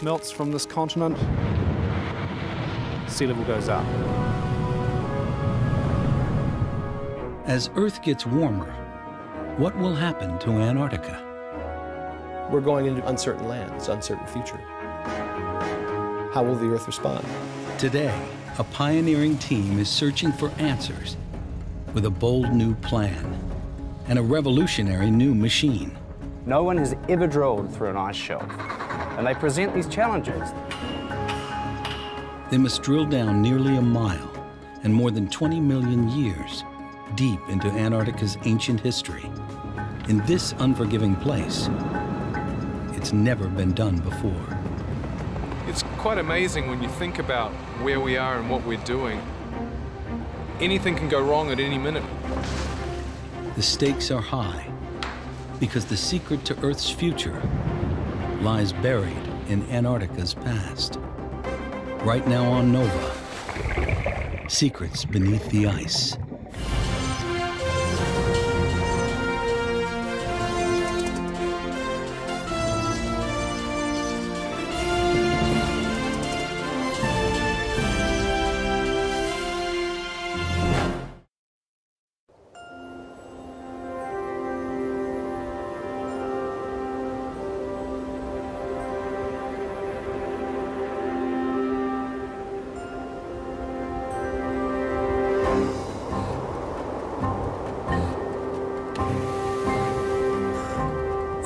melts from this continent, sea level goes up. As Earth gets warmer, what will happen to Antarctica? We're going into uncertain lands, uncertain future. How will the Earth respond? Today, a pioneering team is searching for answers with a bold new plan and a revolutionary new machine. No one has ever drilled through an ice shelf, and they present these challenges. They must drill down nearly a mile and more than 20 million years deep into Antarctica's ancient history. In this unforgiving place, it's never been done before. It's quite amazing when you think about where we are and what we're doing. Anything can go wrong at any minute. The stakes are high because the secret to Earth's future lies buried in Antarctica's past. Right now on Nova, Secrets Beneath the Ice.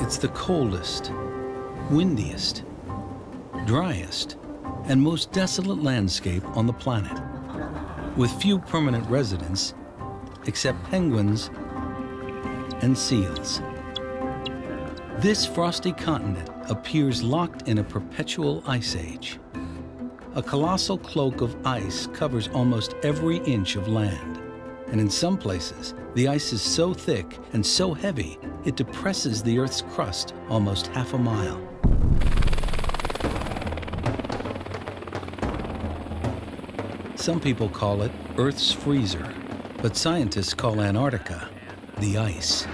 It's the coldest, windiest, driest, and most desolate landscape on the planet, with few permanent residents except penguins and seals. This frosty continent appears locked in a perpetual ice age. A colossal cloak of ice covers almost every inch of land, and in some places, the ice is so thick and so heavy, it depresses the Earth's crust almost half a mile. Some people call it Earth's freezer, but scientists call Antarctica the ice.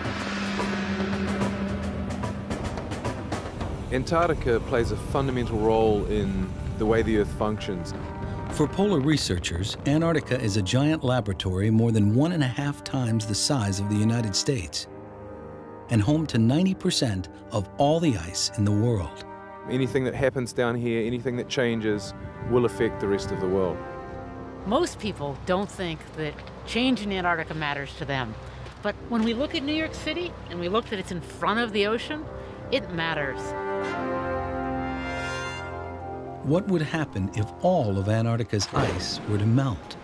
Antarctica plays a fundamental role in the way the Earth functions. For polar researchers, Antarctica is a giant laboratory more than 1.5 times the size of the United States, and home to 90% of all the ice in the world. Anything that happens down here, anything that changes, will affect the rest of the world. Most people don't think that change in Antarctica matters to them. But when we look at New York City and we look that it's in front of the ocean, it matters. What would happen if all of Antarctica's ice were to melt?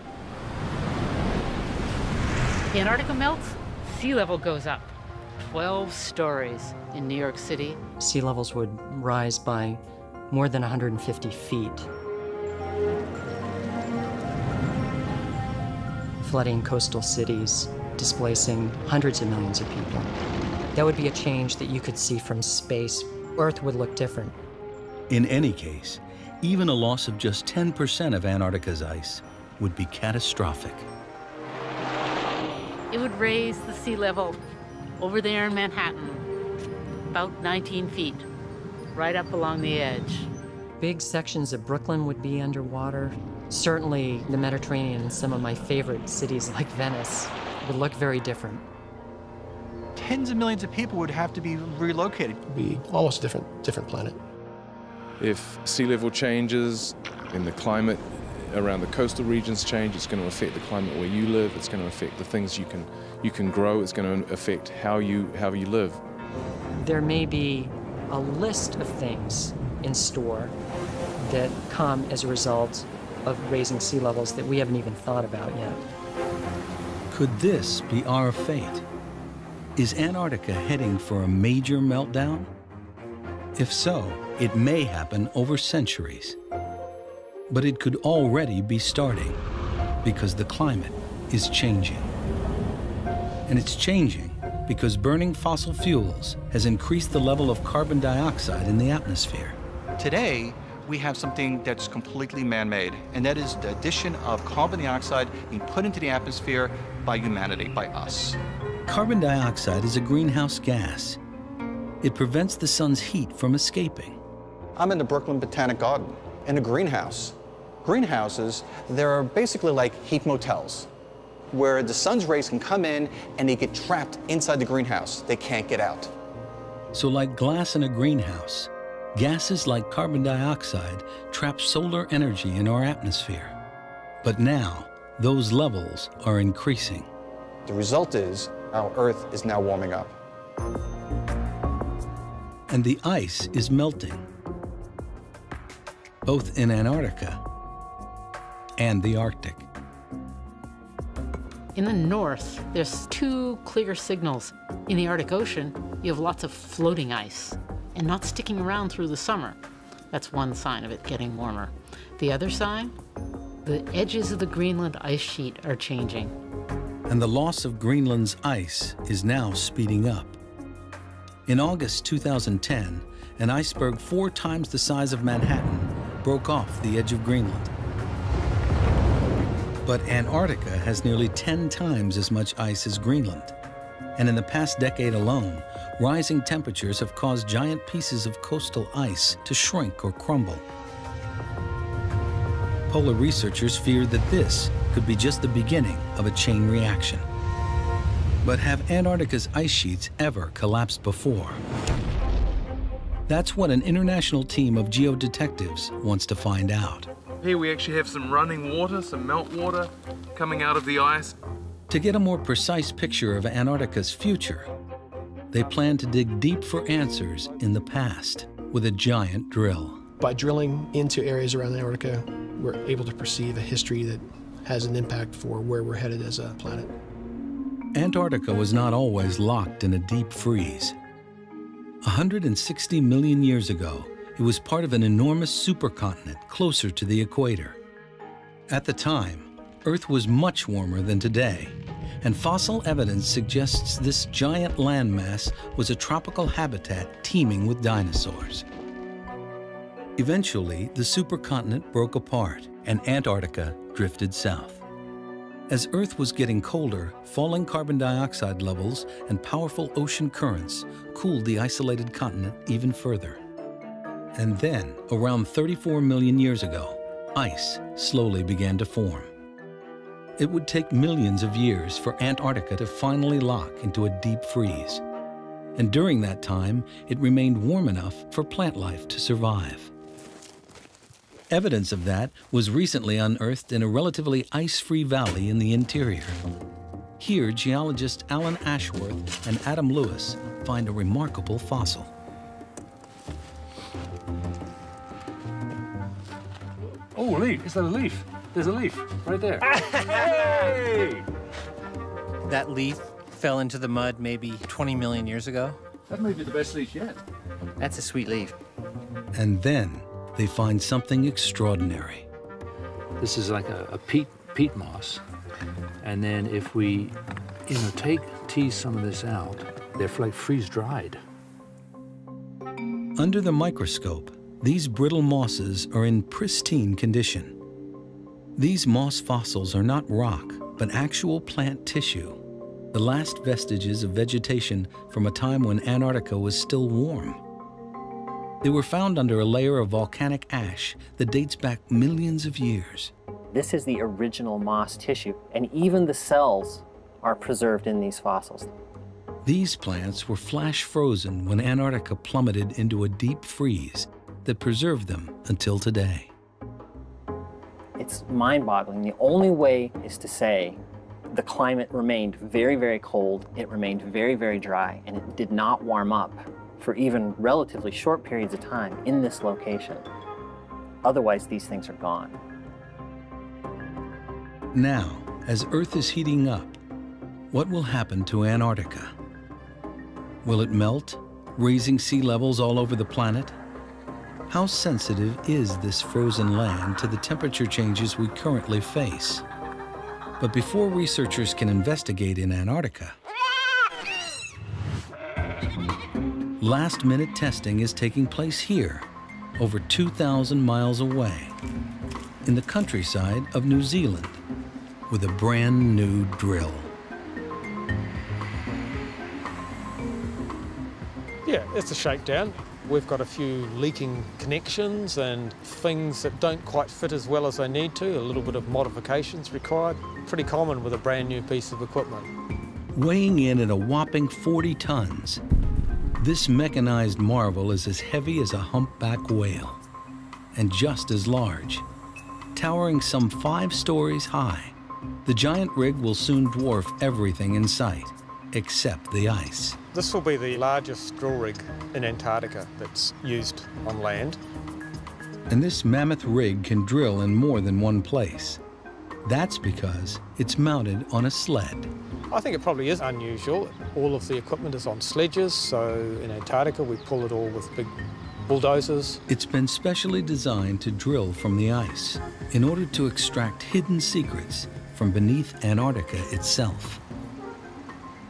Antarctica melts, sea level goes up 12 stories in New York City. Sea levels would rise by more than 150 feet. Flooding coastal cities, displacing hundreds of millions of people. That would be a change that you could see from space. Earth would look different. In any case, even a loss of just 10% of Antarctica's ice would be catastrophic. It would raise the sea level over there in Manhattan about 19 feet, right up along the edge. Big sections of Brooklyn would be underwater. Certainly the Mediterranean and some of my favorite cities like Venice would look very different. Tens of millions of people would have to be relocated. It'd be almost a different planet. If sea level changes and the climate around the coastal regions change, it's going to affect the climate where you live. It's going to affect the things you can grow. It's going to affect how you live. There may be a list of things in store that come as a result of raising sea levels that we haven't even thought about yet. Could this be our fate? Is Antarctica heading for a major meltdown? If so, it may happen over centuries. But it could already be starting because the climate is changing. And it's changing because burning fossil fuels has increased the level of carbon dioxide in the atmosphere. Today, we have something that's completely man-made, and that is the addition of carbon dioxide being put into the atmosphere by humanity, by us. Carbon dioxide is a greenhouse gas. It prevents the sun's heat from escaping. I'm in the Brooklyn Botanic Garden, in a greenhouse. Greenhouses, they're basically like heat motels, where the sun's rays can come in and they get trapped inside the greenhouse. They can't get out. So like glass in a greenhouse, gases like carbon dioxide trap solar energy in our atmosphere. But now, those levels are increasing. The result is our Earth is now warming up. And the ice is melting, both in Antarctica and the Arctic. In the north, there's two clear signals. In the Arctic Ocean, you have lots of floating ice and not sticking around through the summer. That's one sign of it getting warmer. The other sign, the edges of the Greenland ice sheet are changing. And the loss of Greenland's ice is now speeding up. In August 2010, an iceberg 4 times the size of Manhattan broke off the edge of Greenland. But Antarctica has nearly 10 times as much ice as Greenland. And in the past decade alone, rising temperatures have caused giant pieces of coastal ice to shrink or crumble. Polar researchers fear that this could be just the beginning of a chain reaction. But have Antarctica's ice sheets ever collapsed before? That's what an international team of geodetectives wants to find out. Here we actually have some running water, some meltwater coming out of the ice. To get a more precise picture of Antarctica's future, they plan to dig deep for answers in the past with a giant drill. By drilling into areas around Antarctica, we're able to perceive a history that has an impact for where we're headed as a planet. Antarctica was not always locked in a deep freeze. 160 million years ago, it was part of an enormous supercontinent closer to the equator. At the time, Earth was much warmer than today, and fossil evidence suggests this giant landmass was a tropical habitat teeming with dinosaurs. Eventually, the supercontinent broke apart, and Antarctica drifted south. As Earth was getting colder, falling carbon dioxide levels and powerful ocean currents cooled the isolated continent even further. And then, around 34 million years ago, ice slowly began to form. It would take millions of years for Antarctica to finally lock into a deep freeze. And during that time, it remained warm enough for plant life to survive. Evidence of that was recently unearthed in a relatively ice-free valley in the interior. Here, geologists Alan Ashworth and Adam Lewis find a remarkable fossil. Oh, a leaf. Is that a leaf? There's a leaf right there. Hey! That leaf fell into the mud maybe 20 million years ago. That may be the best leaf yet. That's a sweet leaf. And then they find something extraordinary. This is like a peat moss. And then if we, tease some of this out, they're like freeze-dried. Under the microscope, these brittle mosses are in pristine condition. These moss fossils are not rock, but actual plant tissue, the last vestiges of vegetation from a time when Antarctica was still warm. They were found under a layer of volcanic ash that dates back millions of years. This is the original moss tissue, and even the cells are preserved in these fossils. These plants were flash frozen when Antarctica plummeted into a deep freeze that preserved them until today. It's mind-boggling. The only way is to say the climate remained very, very cold, it remained very, very dry, and it did not warm up for even relatively short periods of time in this location. Otherwise, these things are gone. Now, as Earth is heating up, what will happen to Antarctica? Will it melt, raising sea levels all over the planet? How sensitive is this frozen land to the temperature changes we currently face? But before researchers can investigate in Antarctica, last-minute testing is taking place here, over 2,000 miles away, in the countryside of New Zealand, with a brand new drill. Yeah, it's a shakedown. We've got a few leaking connections and things that don't quite fit as well as they need to. A little bit of modifications required. Pretty common with a brand new piece of equipment. Weighing in at a whopping 40 tons, this mechanized marvel is as heavy as a humpback whale and just as large. Towering some 5 stories high, the giant rig will soon dwarf everything in sight, except the ice. This will be the largest drill rig in Antarctica that's used on land. And this mammoth rig can drill in more than one place. That's because it's mounted on a sled. I think it probably is unusual. All of the equipment is on sledges, so in Antarctica we pull it all with big bulldozers. It's been specially designed to drill from the ice in order to extract hidden secrets from beneath Antarctica itself.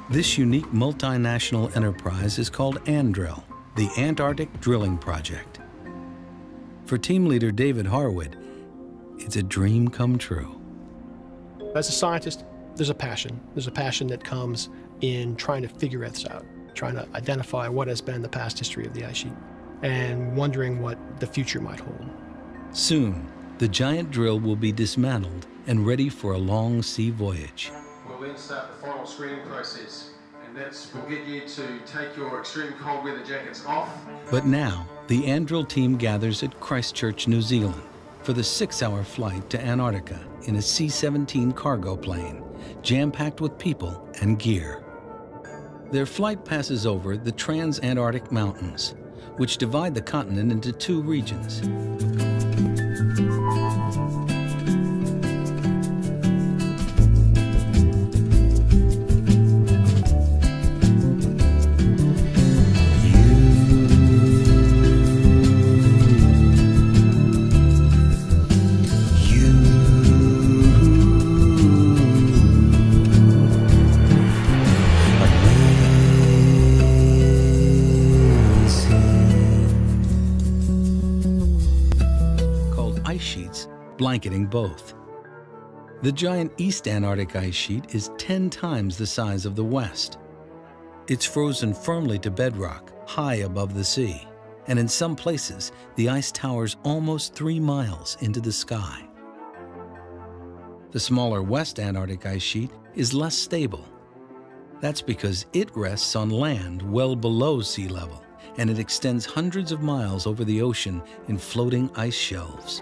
This unique multinational enterprise is called ANDRIL, the Antarctic Drilling Project. For team leader David Harwood, it's a dream come true. As a scientist, there's a passion. There's a passion that comes in trying to figure this out, trying to identify what has been the past history of the ice sheet, and wondering what the future might hold. Soon, the giant drill will be dismantled and ready for a long sea voyage. We'll then start the final screening process, and will get you to take your extreme cold weather jackets off. But now, the ANDRIL team gathers at Christchurch, New Zealand, for the 6-hour flight to Antarctica in a C-17 cargo plane, jam-packed with people and gear. Their flight passes over the Trans-Antarctic Mountains, which divide the continent into 2 regions. Blanketing both. The giant East Antarctic ice sheet is 10 times the size of the West. It's frozen firmly to bedrock, high above the sea, and in some places, the ice towers almost 3 miles into the sky. The smaller West Antarctic ice sheet is less stable. That's because it rests on land well below sea level, and it extends hundreds of miles over the ocean in floating ice shelves.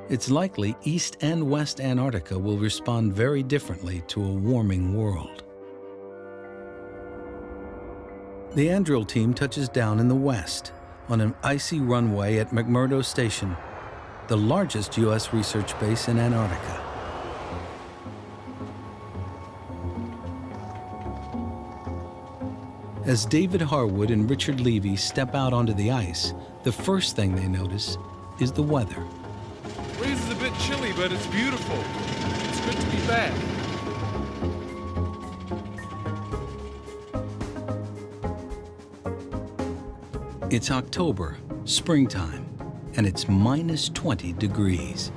It's likely East and West Antarctica will respond very differently to a warming world. The ANDRIL team touches down in the west on an icy runway at McMurdo Station, the largest U.S. research base in Antarctica. As David Harwood and Richard Levy step out onto the ice, the first thing they notice is the weather. Breeze is a bit chilly, but it's beautiful. It's good to be back. It's October, springtime, and it's minus 20 degrees.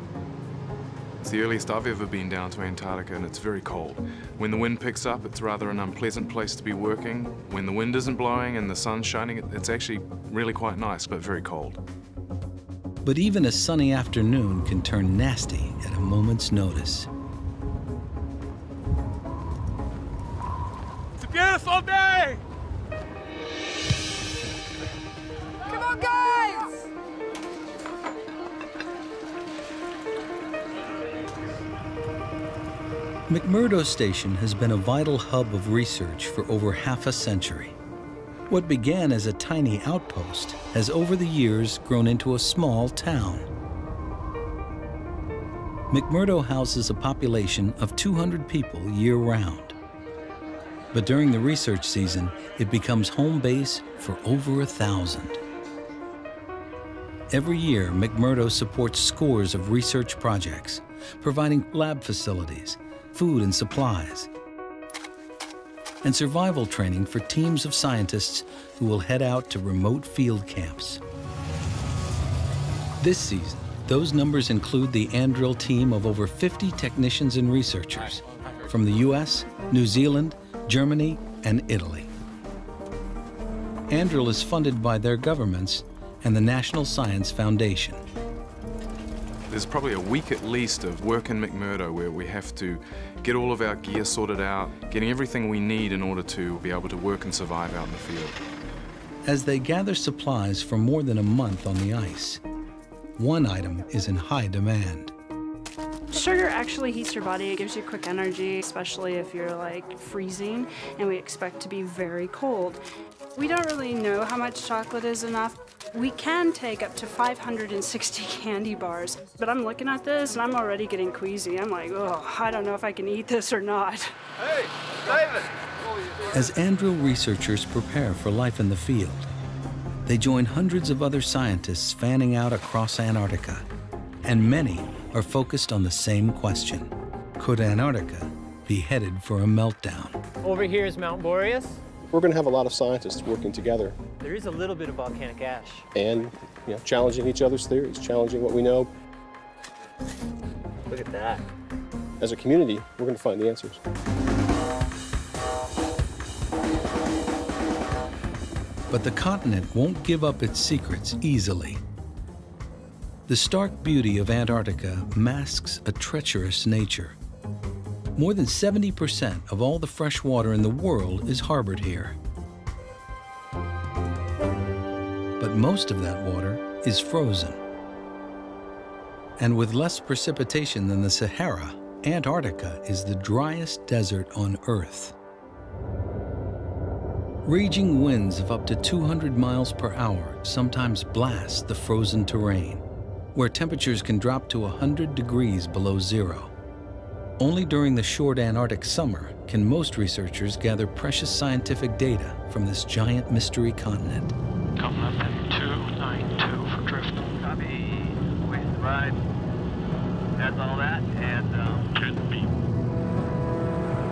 It's the earliest I've ever been down to Antarctica, and it's very cold. When the wind picks up, it's rather an unpleasant place to be working. When the wind isn't blowing and the sun's shining, it's actually really quite nice, but very cold. But even a sunny afternoon can turn nasty at a moment's notice. It's a beautiful day! Come on, guys! McMurdo Station has been a vital hub of research for over half a century. What began as a tiny outpost has over the years grown into a small town. McMurdo houses a population of 200 people year-round. But during the research season, it becomes home base for over 1,000. Every year, McMurdo supports scores of research projects, providing lab facilities, food and supplies, and survival training for teams of scientists who will head out to remote field camps. This season, those numbers include the ANDRIL team of over 50 technicians and researchers from the US, New Zealand, Germany, and Italy. Andrill is funded by their governments and the National Science Foundation. There's probably a week at least of work in McMurdo where we have to get all of our gear sorted out, getting everything we need in order to be able to work and survive out in the field. As they gather supplies for more than a month on the ice, one item is in high demand. Sugar actually heats your body. It gives you quick energy, especially if you're like freezing, and we expect to be very cold. We don't really know how much chocolate is enough. We can take up to 560 candy bars, but I'm looking at this and I'm already getting queasy. I'm like, oh, I don't know if I can eat this or not. Hey, David! As Andrill researchers prepare for life in the field, they join hundreds of other scientists fanning out across Antarctica, and many are focused on the same question. Could Antarctica be headed for a meltdown? Over here is Mount Boreas. We're going to have a lot of scientists working together There is a little bit of volcanic ash. and challenging each other's theories, challenging what we know. Look at that. As a community, we're going to find the answers. But the continent won't give up its secrets easily. The stark beauty of Antarctica masks a treacherous nature. More than 70% of all the fresh water in the world is harbored here. But most of that water is frozen. And with less precipitation than the Sahara, Antarctica is the driest desert on Earth. Raging winds of up to 200 miles per hour sometimes blast the frozen terrain, where temperatures can drop to 100 degrees below zero. Only during the short Antarctic summer can most researchers gather precious scientific data from this giant mystery continent. Come limit 292 for drift. Copy. Wind right. That's all that, and turn the beam.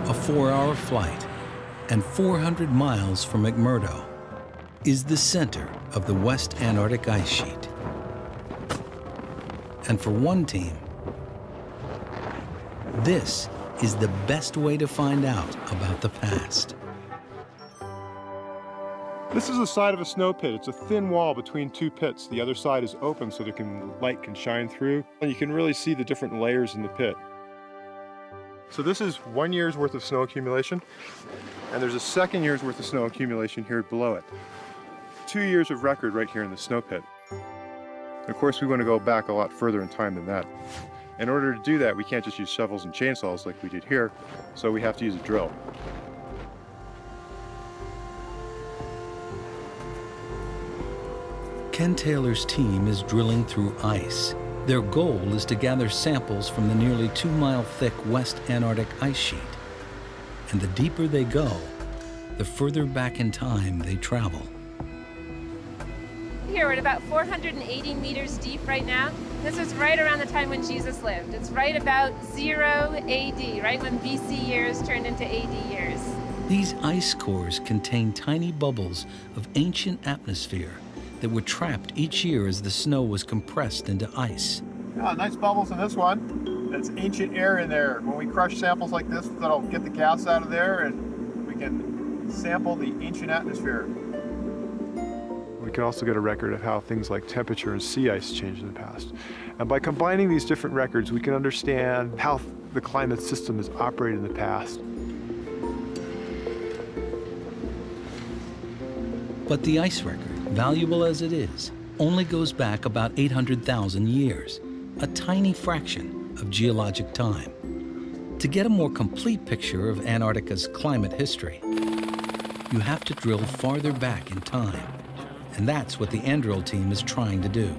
A 4-hour flight and 400 miles from McMurdo is the center of the West Antarctic ice sheet. And for one team, this is the best way to find out about the past. This is the side of a snow pit. It's a thin wall between two pits. The other side is open so light can shine through, and you can really see the different layers in the pit. So this is 1 year's worth of snow accumulation, and there's a second year's worth of snow accumulation here below it. 2 years of record right here in the snow pit. Of course, we want to go back a lot further in time than that. In order to do that, we can't just use shovels and chainsaws like we did here, so we have to use a drill. Ken Taylor's team is drilling through ice. Their goal is to gather samples from the nearly 2-mile-thick West Antarctic ice sheet. And the deeper they go, the further back in time they travel. Here, we're at about 480 meters deep right now. This is right around the time when Jesus lived. It's right about 0 AD, right when BC years turned into AD years. These ice cores contain tiny bubbles of ancient atmosphere that were trapped each year as the snow was compressed into ice. Yeah, nice bubbles in this one. That's ancient air in there. When we crush samples like this, that'll get the gas out of there and we can sample the ancient atmosphere. We can also get a record of how things like temperature and sea ice changed in the past. And by combining these different records, we can understand how the climate system has operated in the past. But the ice record, valuable as it is, only goes back about 800,000 years, a tiny fraction of geologic time. To get a more complete picture of Antarctica's climate history, you have to drill farther back in time. And that's what the Andrill team is trying to do.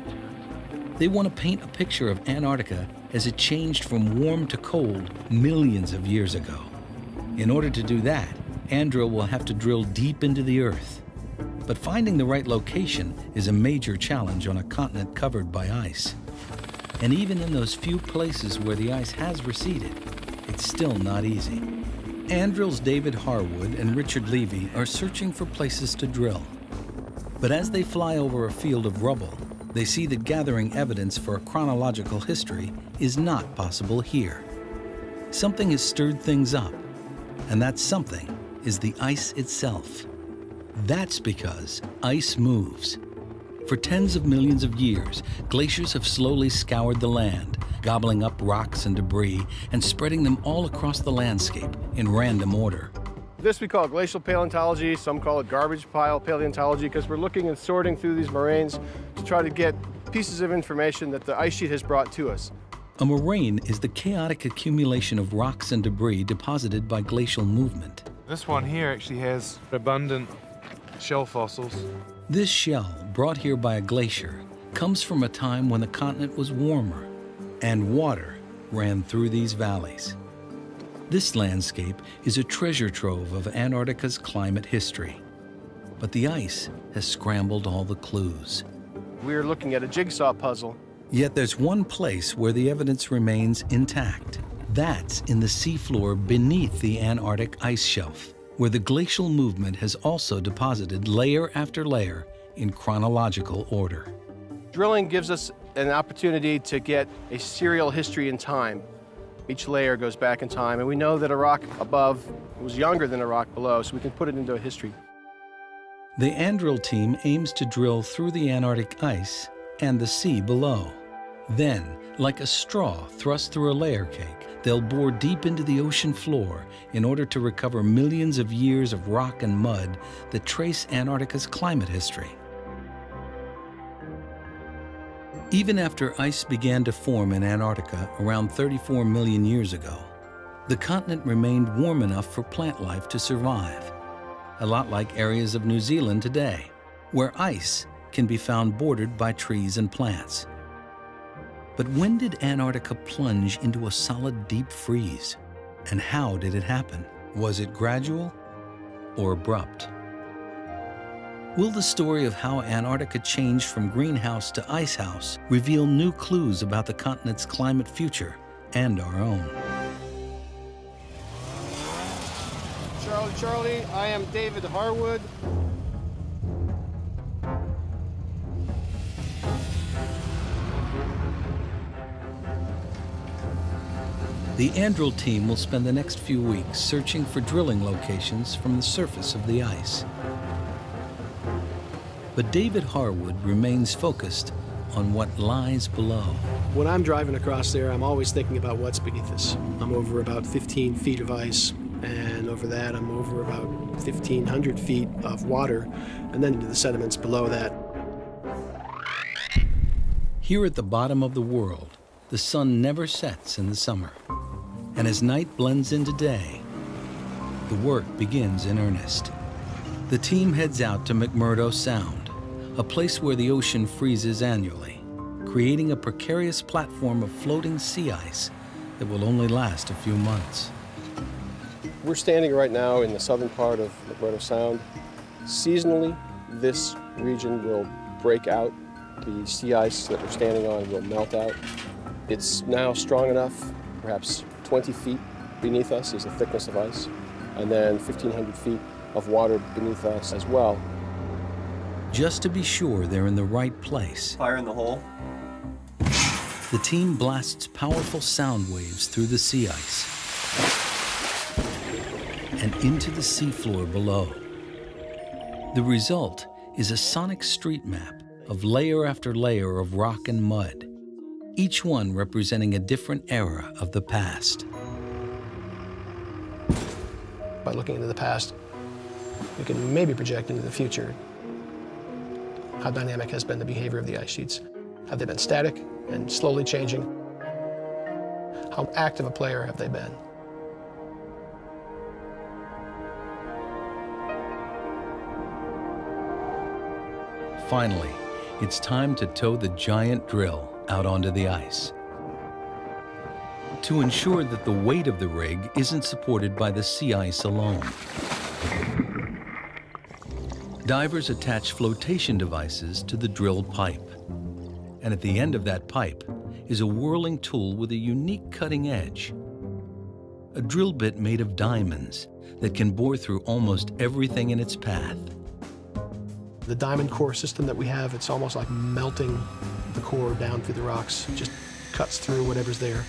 They want to paint a picture of Antarctica as it changed from warm to cold millions of years ago. In order to do that, Andrill will have to drill deep into the Earth. But finding the right location is a major challenge on a continent covered by ice. And even in those few places where the ice has receded, it's still not easy. Andrill's David Harwood and Richard Levy are searching for places to drill. But as they fly over a field of rubble, they see that gathering evidence for a chronological history is not possible here. Something has stirred things up, and that something is the ice itself. That's because ice moves. For tens of millions of years, glaciers have slowly scoured the land, gobbling up rocks and debris and spreading them all across the landscape in random order. This we call glacial paleontology. Some call it garbage pile paleontology because we're looking and sorting through these moraines to try to get pieces of information that the ice sheet has brought to us. A moraine is the chaotic accumulation of rocks and debris deposited by glacial movement. This one here actually has abundant shell fossils. This shell, brought here by a glacier, comes from a time when the continent was warmer and water ran through these valleys. This landscape is a treasure trove of Antarctica's climate history. But the ice has scrambled all the clues. We're looking at a jigsaw puzzle. Yet there's one place where the evidence remains intact. That's in the seafloor beneath the Antarctic ice shelf, where the glacial movement has also deposited layer after layer in chronological order. Drilling gives us an opportunity to get a serial history in time. Each layer goes back in time, and we know that a rock above was younger than a rock below, so we can put it into a history. The Andrill team aims to drill through the Antarctic ice and the sea below. Then, like a straw thrust through a layer cake, they'll bore deep into the ocean floor in order to recover millions of years of rock and mud that trace Antarctica's climate history. Even after ice began to form in Antarctica around 34 million years ago, the continent remained warm enough for plant life to survive, a lot like areas of New Zealand today, where ice can be found bordered by trees and plants. But when did Antarctica plunge into a solid deep freeze? And how did it happen? Was it gradual or abrupt? Will the story of how Antarctica changed from greenhouse to icehouse reveal new clues about the continent's climate future and our own? Charlie, I am David Harwood. The Andrill team will spend the next few weeks searching for drilling locations from the surface of the ice. But David Harwood remains focused on what lies below. When I'm driving across there, I'm always thinking about what's beneath us. I'm over about 15 feet of ice, and over that, I'm over about 1,500 feet of water, and then into the sediments below that. Here at the bottom of the world, the sun never sets in the summer. And as night blends into day, the work begins in earnest. The team heads out to McMurdo Sound, a place where the ocean freezes annually, creating a precarious platform of floating sea ice that will only last a few months. We're standing right now in the southern part of McMurdo Sound. Seasonally, this region will break out. The sea ice that we're standing on will melt out. It's now strong enough, perhaps 20 feet beneath us is the thickness of ice, and then 1,500 feet of water beneath us as well. Just to be sure they're in the right place, fire in the hole. The team blasts powerful sound waves through the sea ice and into the seafloor below. The result is a sonic street map of layer after layer of rock and mud, each one representing a different era of the past. By looking into the past, we can maybe project into the future. How dynamic has been the behavior of the ice sheets? Have they been static and slowly changing? How active a player have they been? Finally, it's time to tow the giant drill out onto the ice. To ensure that the weight of the rig isn't supported by the sea ice alone, divers attach flotation devices to the drilled pipe. And at the end of that pipe is a whirling tool with a unique cutting edge. A drill bit made of diamonds that can bore through almost everything in its path. The diamond core system that we have, it's almost like melting the core down through the rocks. It just cuts through whatever's there.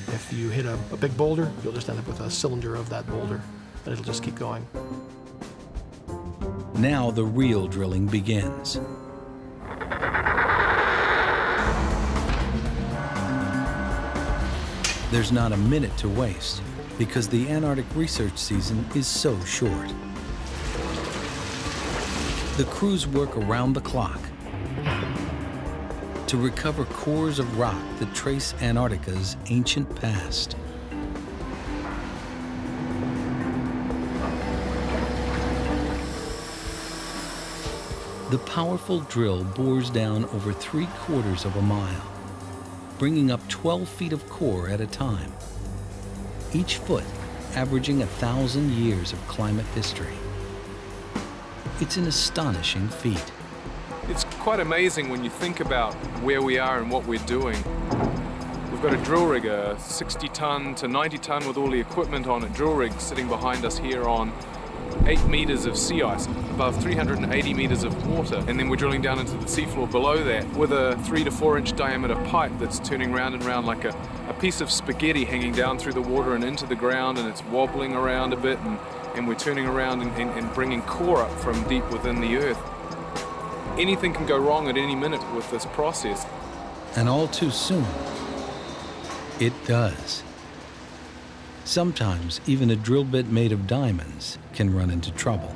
If you hit a big boulder, you'll just end up with a cylinder of that boulder, and it'll just keep going. Now the real drilling begins. There's not a minute to waste because the Antarctic research season is so short. The crews work around the clock to recover cores of rock that trace Antarctica's ancient past. The powerful drill bores down over 3/4 of a mile, bringing up 12 feet of core at a time, each foot averaging 1,000 years of climate history. It's an astonishing feat. It's quite amazing when you think about where we are and what we're doing. We've got a drill rig, a 60-ton to 90-ton with all the equipment on it, drill rig sitting behind us here on 8 meters of sea ice, above 380 meters of water, and then we're drilling down into the seafloor below that with a 3 to 4 inch diameter pipe that's turning round and round like a piece of spaghetti hanging down through the water and into the ground, and it's wobbling around a bit, and we're turning around and bringing core up from deep within the earth. Anything can go wrong at any minute with this process. And all too soon, it does. Sometimes even a drill bit made of diamonds can run into trouble.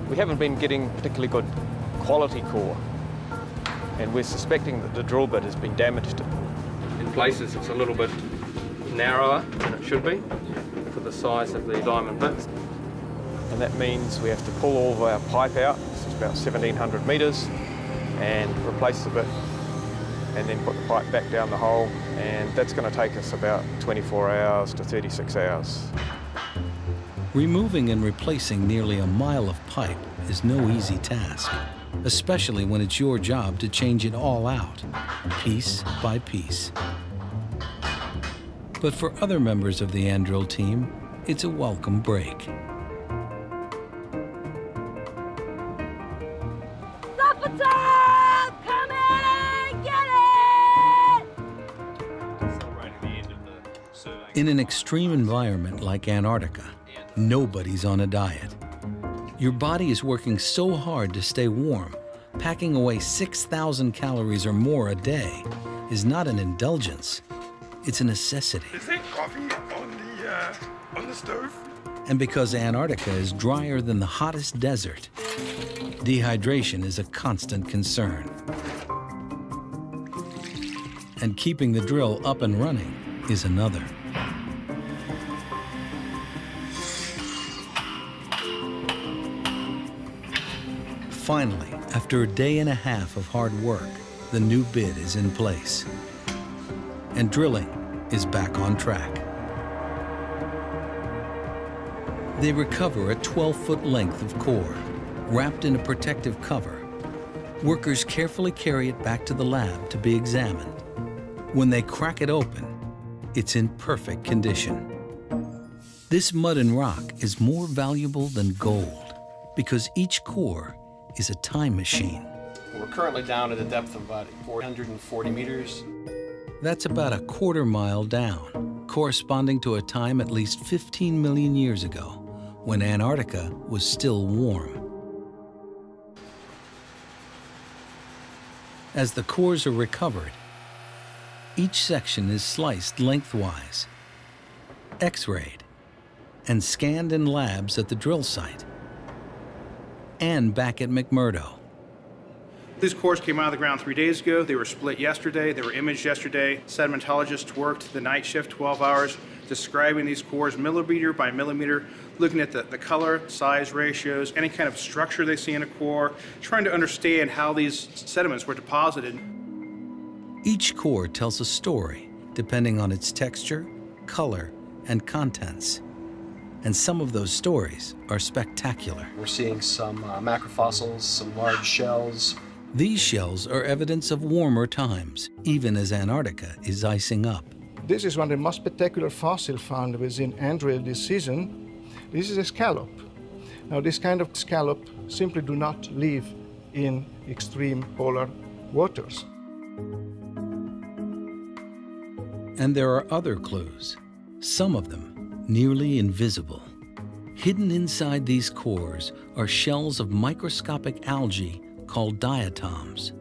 We haven't been getting particularly good quality core, and we're suspecting that the drill bit has been damaged. In places it's a little bit narrower than it should be for the size of the diamond bits. And that means we have to pull all of our pipe out, this is about 1,700 metres, and replace the bit, and then put the pipe back down the hole, and that's going to take us about 24 hours to 36 hours. Removing and replacing nearly a mile of pipe is no easy task, especially when it's your job to change it all out, piece by piece. But for other members of the Andrill team, it's a welcome break. In an extreme environment like Antarctica, nobody's on a diet. Your body is working so hard to stay warm, packing away 6,000 calories or more a day is not an indulgence, it's a necessity. Is there coffee on the stove? And because Antarctica is drier than the hottest desert, dehydration is a constant concern. And keeping the drill up and running is another. Finally, after a day and a half of hard work, the new bit is in place. And drilling is back on track. They recover a 12-foot length of core, wrapped in a protective cover. Workers carefully carry it back to the lab to be examined. When they crack it open, it's in perfect condition. This mud and rock is more valuable than gold because each core is a time machine. We're currently down at a depth of about 440 meters. That's about a 1/4 mile down, corresponding to a time at least 15 million years ago, when Antarctica was still warm. As the cores are recovered, each section is sliced lengthwise, X-rayed, and scanned in labs at the drill site and back at McMurdo. These cores came out of the ground 3 days ago. They were split yesterday. They were imaged yesterday. Sedimentologists worked the night shift 12 hours, describing these cores millimeter by millimeter, looking at the color, size ratios, any kind of structure they see in a core, trying to understand how these sediments were deposited. Each core tells a story depending on its texture, color, and contents. And some of those stories are spectacular. We're seeing some macrofossils, some large shells. These shells are evidence of warmer times, even as Antarctica is icing up. This is one of the most spectacular fossils found within Andrill this season. This is a scallop. Now, this kind of scallop simply do not live in extreme polar waters. And there are other clues, some of them nearly invisible, Hidden inside these cores are shells of microscopic algae called diatoms.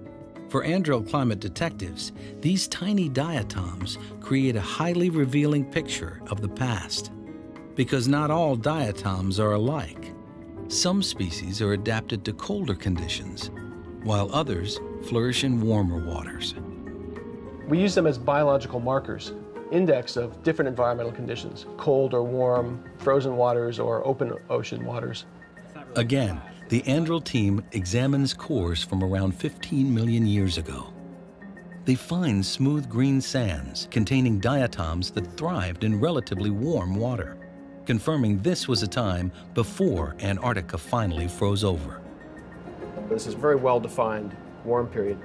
For Andrel climate detectives, these tiny diatoms create a highly revealing picture of the past. Because not all diatoms are alike. Some species are adapted to colder conditions, while others flourish in warmer waters. We use them as biological markers, index of different environmental conditions, cold or warm, frozen waters or open ocean waters. Again, the Andrel team examines cores from around 15 million years ago. They find smooth green sands containing diatoms that thrived in relatively warm water, confirming this was a time before Antarctica finally froze over. This is a very well-defined warm period.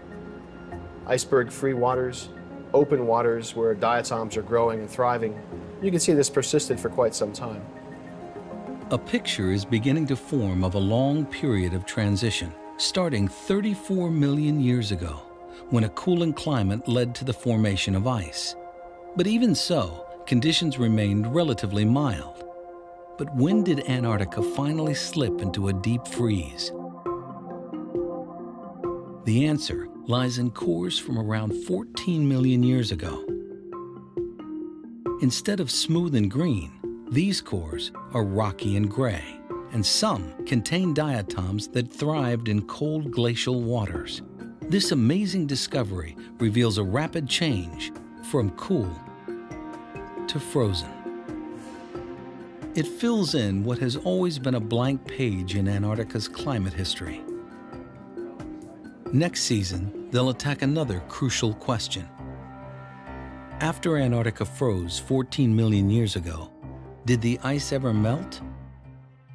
Iceberg-free waters, open waters where diatoms are growing and thriving. You can see this persisted for quite some time. A picture is beginning to form of a long period of transition, starting 34 million years ago, when a cooling climate led to the formation of ice. But even so, conditions remained relatively mild. But when did Antarctica finally slip into a deep freeze? The answer lies in cores from around 14 million years ago. Instead of smooth and green, these cores are rocky and gray, and some contain diatoms that thrived in cold glacial waters. This amazing discovery reveals a rapid change from cool to frozen. It fills in what has always been a blank page in Antarctica's climate history. Next season, they'll attack another crucial question. After Antarctica froze 14 million years ago, did the ice ever melt?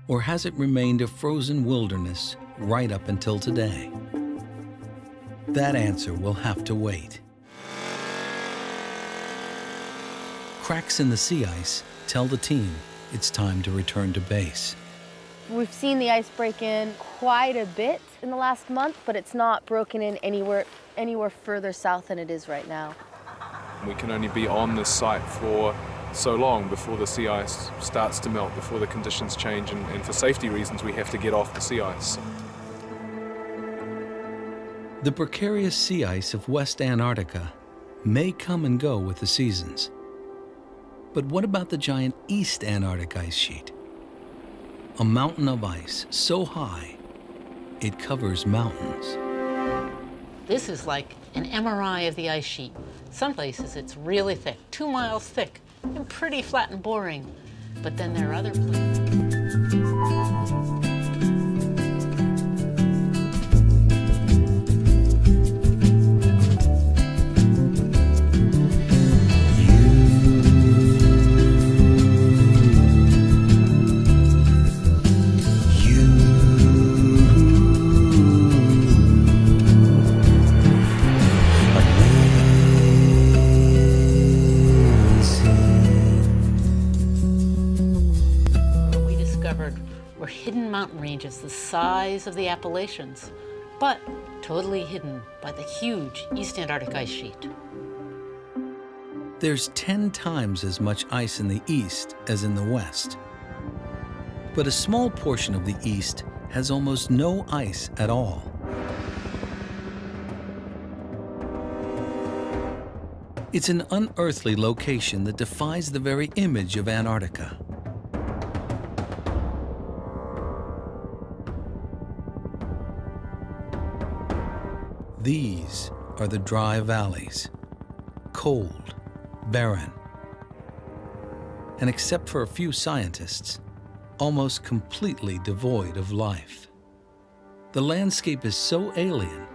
Or has it remained a frozen wilderness right up until today? That answer will have to wait. Cracks in the sea ice tell the team it's time to return to base. We've seen the ice break in quite a bit in the last month, but it's not broken in anywhere further south than it is right now. We can only be on this site for so long before the sea ice starts to melt, before the conditions change, and for safety reasons we have to get off the sea ice. The precarious sea ice of West Antarctica may come and go with the seasons. But what about the giant East Antarctic ice sheet? A mountain of ice so high, it covers mountains. This is like an MRI of the ice sheet. Some places it's really thick, 2 miles thick, and pretty flat and boring. But then there are other places. Mountain ranges the size of the Appalachians, but totally hidden by the huge East Antarctic ice sheet. There's 10 times as much ice in the east as in the west. But a small portion of the east has almost no ice at all. It's an unearthly location that defies the very image of Antarctica. These are the dry valleys, cold, barren, and except for a few scientists, almost completely devoid of life. The landscape is so alien,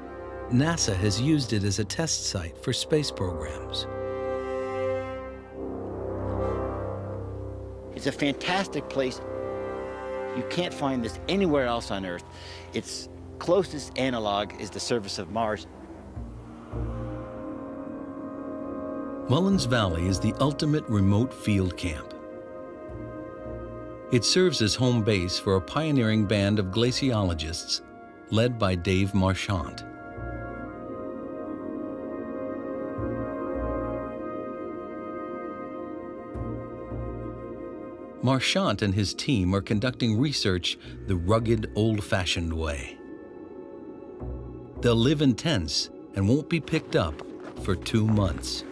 NASA has used it as a test site for space programs. It's a fantastic place. You can't find this anywhere else on Earth. Its closest analog is the surface of Mars. Mullins Valley is the ultimate remote field camp. It serves as home base for a pioneering band of glaciologists led by Dave Marchant. Marchant and his team are conducting research the rugged, old-fashioned way. They'll live in tents and won't be picked up for 2 months.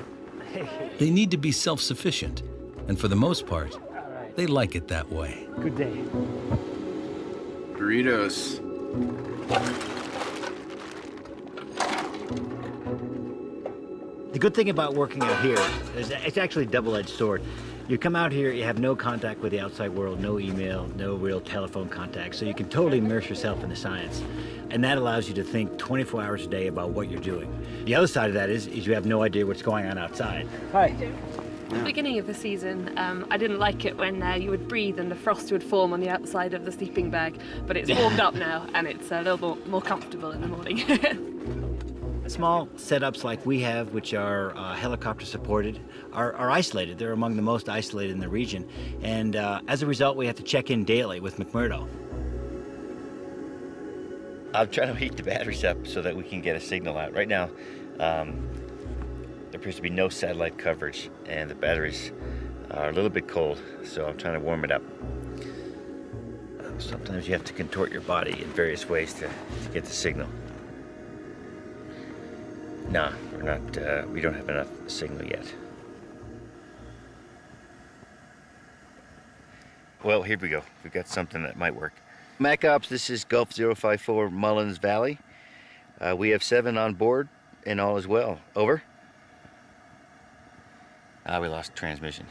They need to be self-sufficient, and for the most part, they like it that way. Good day. Burritos. The good thing about working out here is it's actually a double-edged sword. You come out here, you have no contact with the outside world, no email, no real telephone contact, so you can totally immerse yourself in the science. And that allows you to think 24 hours a day about what you're doing. The other side of that is you have no idea what's going on outside. Hi. At the beginning of the season, I didn't like it when you would breathe and the frost would form on the outside of the sleeping bag, but it's warmed up now and it's a little more comfortable in the morning. Small setups like we have, which are helicopter supported, are isolated. They're among the most isolated in the region. And as a result, we have to check in daily with McMurdo. I'm trying to heat the batteries up so that we can get a signal out. Right now, there appears to be no satellite coverage and the batteries are a little bit cold, so I'm trying to warm it up. Sometimes you have to contort your body in various ways to get the signal. No, we're not, we don't have enough signal yet. Well, here we go. We've got something that might work. MacOps, this is Gulf 054 Mullins Valley. We have 7 on board and all is well. Over. We lost transmission.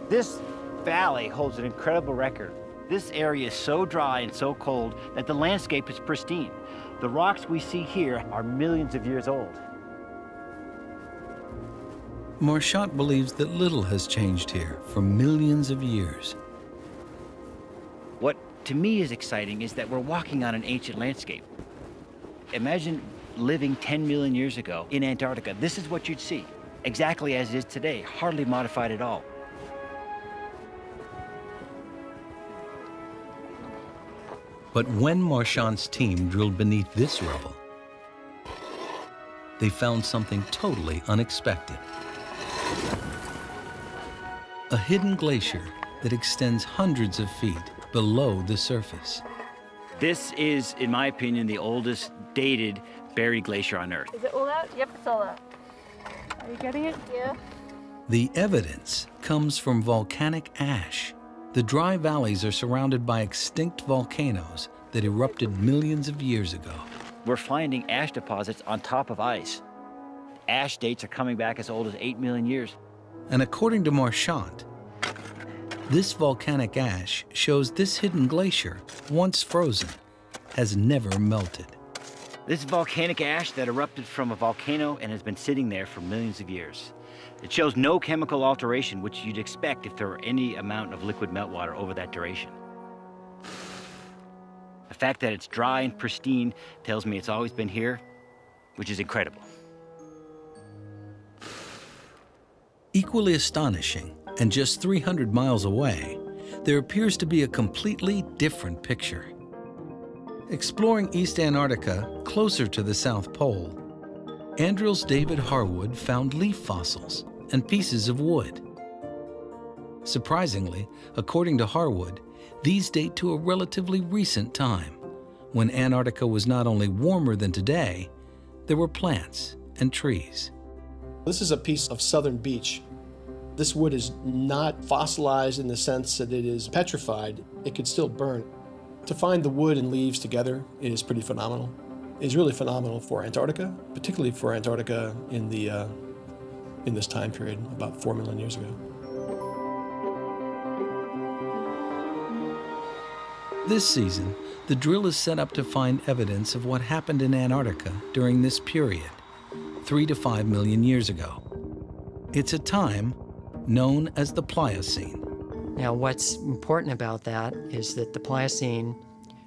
This valley holds an incredible record. This area is so dry and so cold that the landscape is pristine. The rocks we see here are millions of years old. Marchant believes that little has changed here for millions of years. What to me is exciting is that we're walking on an ancient landscape. Imagine living 10 million years ago in Antarctica. This is what you'd see, exactly as it is today, hardly modified at all. But when Marchant's team drilled beneath this rubble, they found something totally unexpected. A hidden glacier that extends hundreds of feet below the surface. This is, in my opinion, the oldest dated buried glacier on Earth. Is it all out? Yep, it's all out. Are you getting it? Yeah. The evidence comes from volcanic ash. The dry valleys are surrounded by extinct volcanoes that erupted millions of years ago. We're finding ash deposits on top of ice. Ash dates are coming back as old as 8 million years. And according to Marchant, this volcanic ash shows this hidden glacier, once frozen, has never melted. This is volcanic ash that erupted from a volcano and has been sitting there for millions of years. It shows no chemical alteration, which you'd expect if there were any amount of liquid meltwater over that duration. The fact that it's dry and pristine tells me it's always been here, which is incredible. Equally astonishing, and just 300 miles away, there appears to be a completely different picture. Exploring East Antarctica, closer to the South Pole, Andrill's David Harwood found leaf fossils and pieces of wood. Surprisingly, according to Harwood, these date to a relatively recent time, when Antarctica was not only warmer than today, there were plants and trees. This is a piece of southern beech. This wood is not fossilized in the sense that it is petrified. It could still burn. To find the wood and leaves together is pretty phenomenal. It's really phenomenal for Antarctica, particularly for Antarctica in this time period, about 4 million years ago. This season, the drill is set up to find evidence of what happened in Antarctica during this period, 3 to 5 million years ago. It's a time known as the Pliocene. Now, what's important about that is that the Pliocene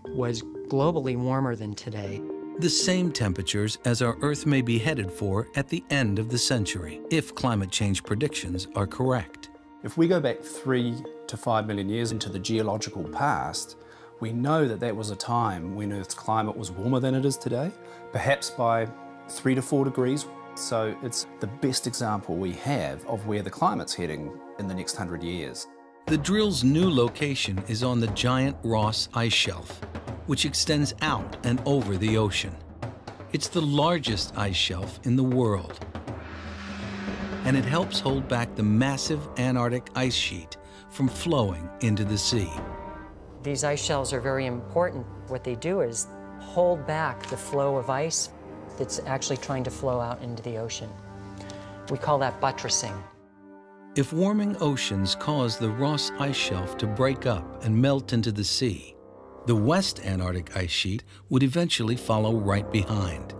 was globally warmer than today. The same temperatures as our Earth may be headed for at the end of the century, if climate change predictions are correct. If we go back 3 to 5 million years into the geological past, we know that that was a time when Earth's climate was warmer than it is today, perhaps by 3 to 4 degrees. So it's the best example we have of where the climate's heading in the next 100 years. The drill's new location is on the giant Ross Ice Shelf, which extends out and over the ocean. It's the largest ice shelf in the world, and it helps hold back the massive Antarctic ice sheet from flowing into the sea. These ice shelves are very important. What they do is hold back the flow of ice that's actually trying to flow out into the ocean. We call that buttressing. If warming oceans cause the Ross Ice Shelf to break up and melt into the sea, the West Antarctic ice sheet would eventually follow right behind.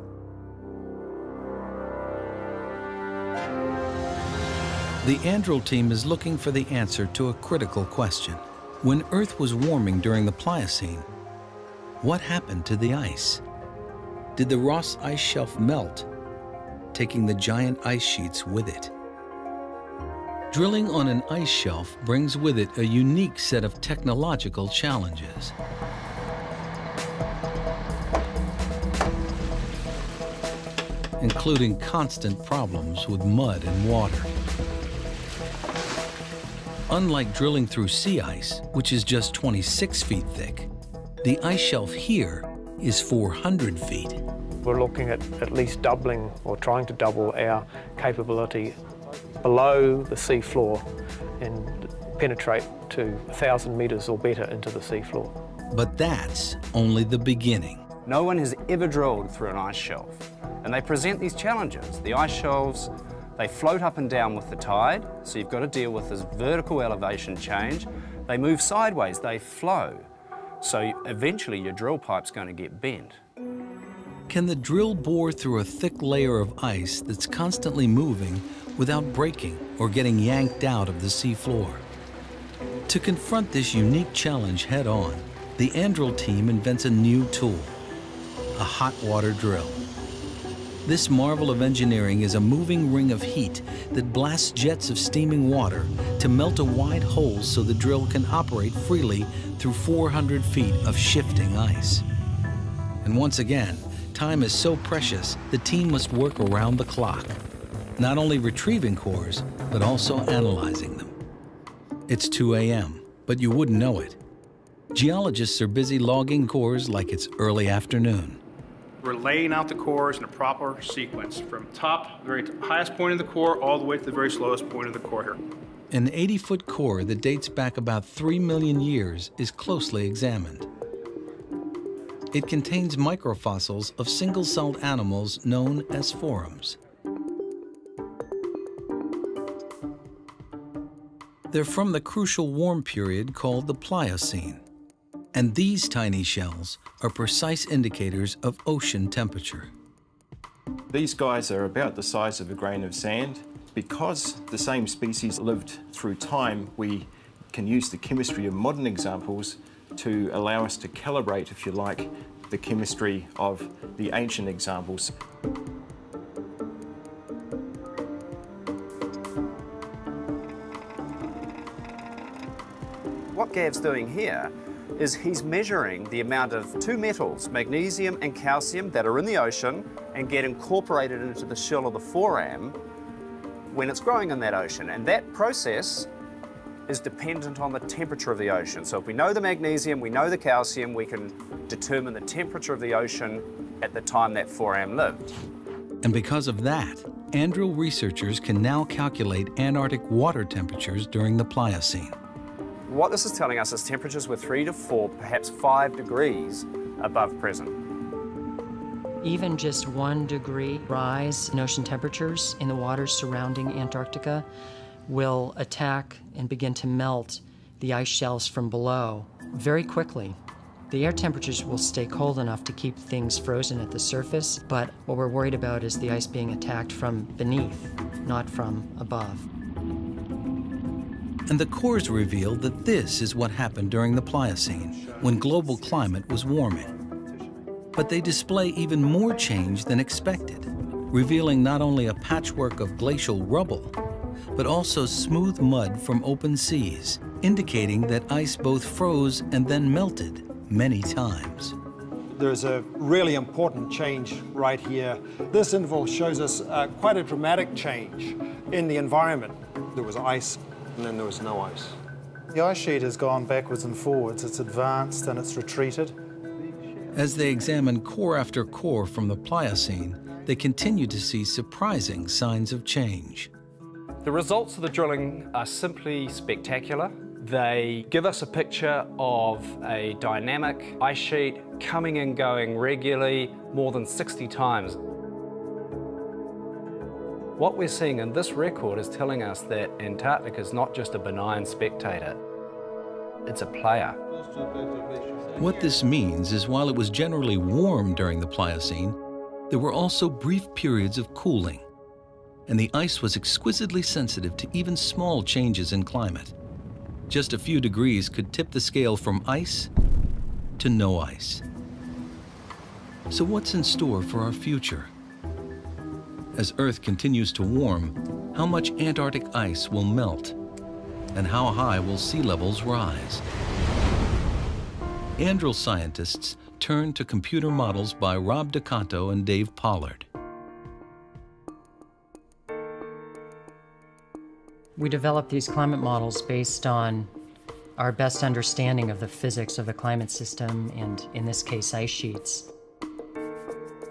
The Andril team is looking for the answer to a critical question. When Earth was warming during the Pliocene, what happened to the ice? Did the Ross Ice Shelf melt, taking the giant ice sheets with it? Drilling on an ice shelf brings with it a unique set of technological challenges. Including constant problems with mud and water. Unlike drilling through sea ice, which is just 26 feet thick, the ice shelf here is 400 feet. We're looking at least doubling or trying to double our capability below the sea floor and penetrate to 1,000 meters or better into the sea floor. But that's only the beginning. No one has ever drilled through an ice shelf, and they present these challenges. The ice shelves, they float up and down with the tide, so you've got to deal with this vertical elevation change. They move sideways, they flow, so eventually your drill pipe's going to get bent. Can the drill bore through a thick layer of ice that's constantly moving without breaking or getting yanked out of the sea floor? To confront this unique challenge head-on, the Andril team invents a new tool, a hot water drill. This marvel of engineering is a moving ring of heat that blasts jets of steaming water to melt a wide hole so the drill can operate freely through 400 feet of shifting ice. And once again, time is so precious, the team must work around the clock, not only retrieving cores, but also analyzing them. It's 2 a.m., but you wouldn't know it. Geologists are busy logging cores like it's early afternoon. We're laying out the cores in a proper sequence from top, very highest point of the core, all the way to the very slowest point of the core here. An 80-foot core that dates back about 3 million years is closely examined. It contains microfossils of single-celled animals known as forams. They're from the crucial warm period called the Pliocene. And these tiny shells are precise indicators of ocean temperature. These guys are about the size of a grain of sand. Because the same species lived through time, we can use the chemistry of modern examples to allow us to calibrate, if you like, the chemistry of the ancient examples. What Gav's doing here is he's measuring the amount of two metals, magnesium and calcium, that are in the ocean and get incorporated into the shell of the foram when it's growing in that ocean. And that process is dependent on the temperature of the ocean. So if we know the magnesium, we know the calcium, we can determine the temperature of the ocean at the time that foram lived. And because of that, Andril researchers can now calculate Antarctic water temperatures during the Pliocene. What this is telling us is temperatures were 3 to 4, perhaps 5 degrees above present. Even just 1 degree rise in ocean temperatures in the waters surrounding Antarctica will attack and begin to melt the ice shelves from below very quickly. The air temperatures will stay cold enough to keep things frozen at the surface, but what we're worried about is the ice being attacked from beneath, not from above. And the cores reveal that this is what happened during the Pliocene, when global climate was warming. But they display even more change than expected, revealing not only a patchwork of glacial rubble, but also smooth mud from open seas, indicating that ice both froze and then melted many times. There's a really important change right here. This interval shows us quite a dramatic change in the environment. There was ice, and then there was no ice. The ice sheet has gone backwards and forwards. It's advanced and it's retreated. As they examine core after core from the Pliocene, they continue to see surprising signs of change. The results of the drilling are simply spectacular. They give us a picture of a dynamic ice sheet coming and going regularly more than 60 times. What we're seeing in this record is telling us that Antarctica is not just a benign spectator, it's a player. What this means is while it was generally warm during the Pliocene, there were also brief periods of cooling, and the ice was exquisitely sensitive to even small changes in climate. Just a few degrees could tip the scale from ice to no ice. So what's in store for our future? As Earth continues to warm, how much Antarctic ice will melt? And how high will sea levels rise? Andril scientists turn to computer models by Rob DeCanto and Dave Pollard. We developed these climate models based on our best understanding of the physics of the climate system and, in this case, ice sheets.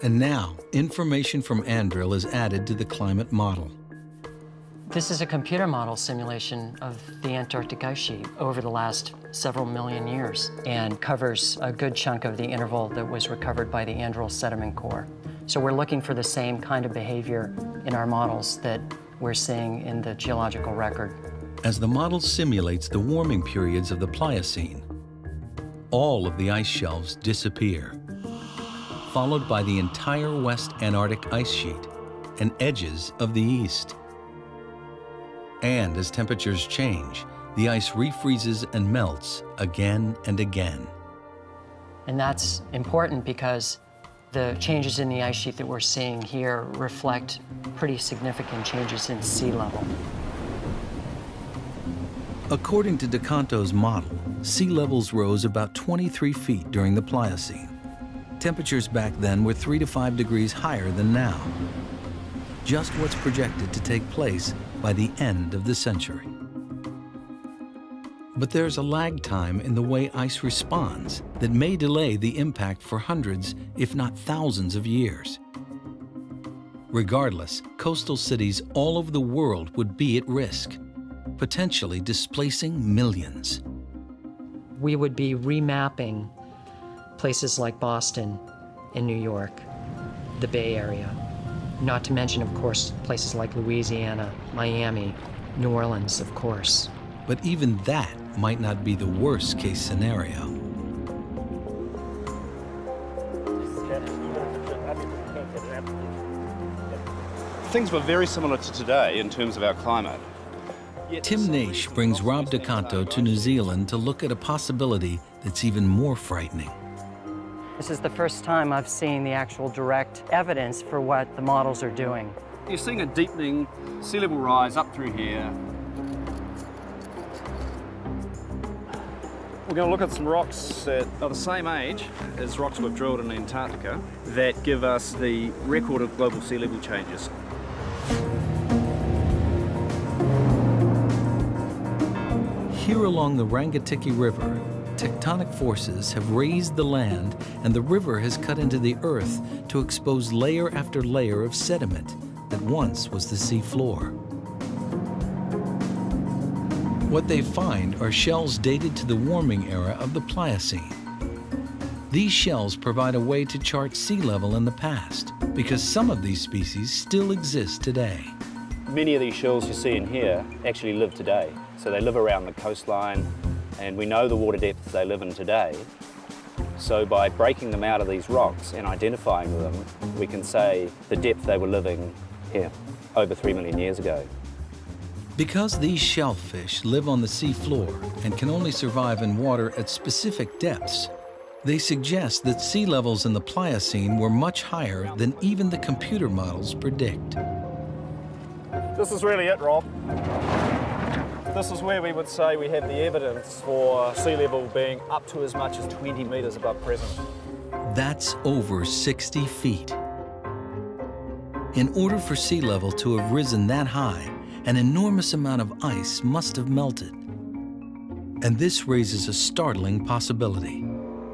And now, information from Andril is added to the climate model. This is a computer model simulation of the Antarctic ice sheet over the last several million years and covers a good chunk of the interval that was recovered by the Andril sediment core. So we're looking for the same kind of behavior in our models that we're seeing in the geological record. As the model simulates the warming periods of the Pliocene, all of the ice shelves disappear, followed by the entire West Antarctic ice sheet and edges of the East. And as temperatures change, the ice refreezes and melts again and again. And that's important because the changes in the ice sheet that we're seeing here reflect pretty significant changes in sea level. According to DeCanto's model, sea levels rose about 23 feet during the Pliocene. Temperatures back then were 3 to 5 degrees higher than now. Just what's projected to take place by the end of the century. But there's a lag time in the way ice responds that may delay the impact for hundreds, if not thousands of years. Regardless, coastal cities all over the world would be at risk, potentially displacing millions. We would be remapping places like Boston and New York, the Bay Area, not to mention, of course, places like Louisiana, Miami, New Orleans, of course. But even that might not be the worst case scenario. Things were very similar to today in terms of our climate. Tim Naish brings Rob DeCanto to New Zealand to look at a possibility that's even more frightening. This is the first time I've seen the actual direct evidence for what the models are doing. You're seeing a deepening sea level rise up through here. We're going to look at some rocks that are the same age as rocks we've drilled in Antarctica that give us the record of global sea level changes. Here along the Rangitikei River, tectonic forces have raised the land and the river has cut into the earth to expose layer after layer of sediment that once was the sea floor. What they find are shells dated to the warming era of the Pliocene. These shells provide a way to chart sea level in the past because some of these species still exist today. Many of these shells you see in here actually live today. So they live around the coastline, and we know the water depths they live in today. So by breaking them out of these rocks and identifying them, we can say the depth they were living here over 3 million years ago. Because these shellfish live on the sea floor and can only survive in water at specific depths, they suggest that sea levels in the Pliocene were much higher than even the computer models predict. This is really it, Rob. This is where we would say we have the evidence for sea level being up to as much as 20 metres above present. That's over 60 feet. In order for sea level to have risen that high, an enormous amount of ice must have melted. And this raises a startling possibility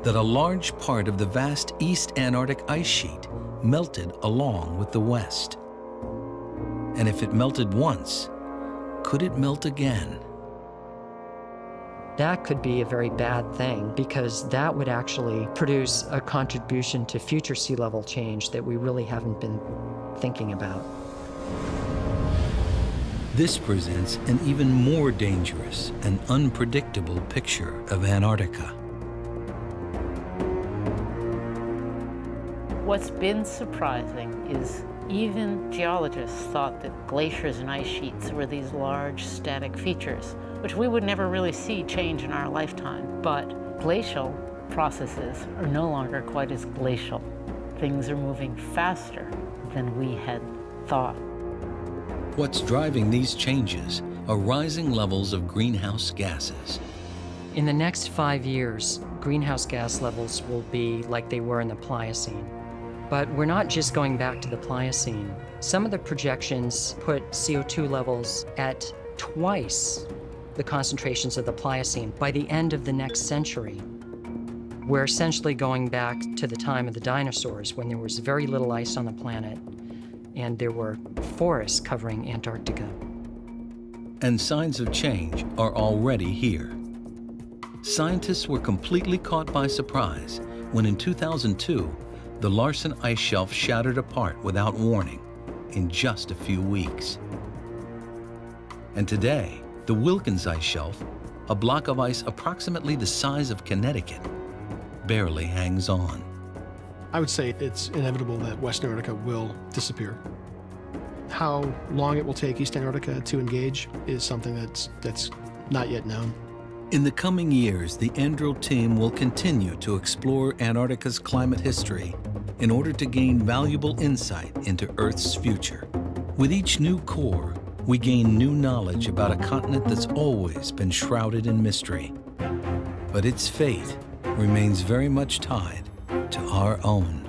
that a large part of the vast East Antarctic ice sheet melted along with the West. And if it melted once, could it melt again? That could be a very bad thing, because that would actually produce a contribution to future sea level change that we really haven't been thinking about. This presents an even more dangerous and unpredictable picture of Antarctica. What's been surprising is even geologists thought that glaciers and ice sheets were these large static features, which we would never really see change in our lifetime. But glacial processes are no longer quite as glacial. Things are moving faster than we had thought. What's driving these changes are rising levels of greenhouse gases. In the next 5 years, greenhouse gas levels will be like they were in the Pliocene. But we're not just going back to the Pliocene. Some of the projections put CO2 levels at twice the concentrations of the Pliocene by the end of the next century. We're essentially going back to the time of the dinosaurs, when there was very little ice on the planet and there were forests covering Antarctica. And signs of change are already here. Scientists were completely caught by surprise when in 2002, the Larsen ice shelf shattered apart without warning in just a few weeks. And today, the Wilkins ice shelf, a block of ice approximately the size of Connecticut, barely hangs on. I would say it's inevitable that West Antarctica will disappear. How long it will take East Antarctica to engage is something that's not yet known. In the coming years, the Andro team will continue to explore Antarctica's climate history in order to gain valuable insight into Earth's future. With each new core, we gain new knowledge about a continent that's always been shrouded in mystery. But its fate remains very much tied to our own.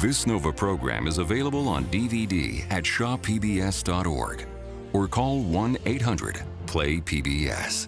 This NOVA program is available on DVD at shawpbs.org or call 1-800-PLAY-PBS.